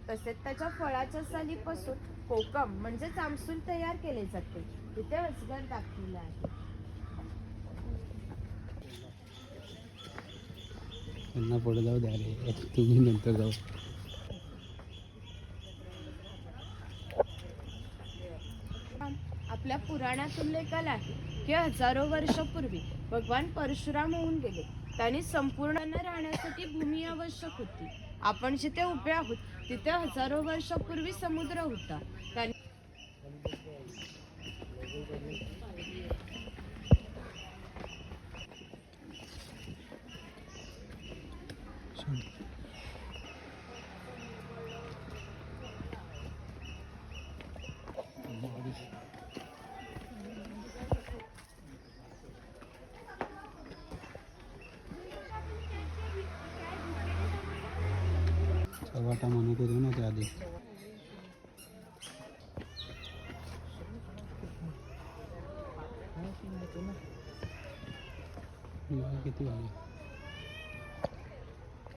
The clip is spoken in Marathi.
तसेच त्याच्या फळाच्या सालीपासून कोकम म्हणजेच आमसूल तयार केले जाते. इथे अजगर दाखवले आहे. त्यांना पुढे जाऊ द्या रे, तुम्ही नंतर जाऊ. आपल्या पुराणात उल्लेख आला आहे की हजारो वर्षापूर्वी भगवान परशुराम होऊन गेले. त्यांनी संपूर्ण राहण्यासाठी भूमी आवश्यक होती. आपण जिथे उभे आहोत तिथे हजारो वर्षापूर्वी समुद्र होता. त्यांनी वाटा म्हणत होतो ना त्या आधी. किती वाजले?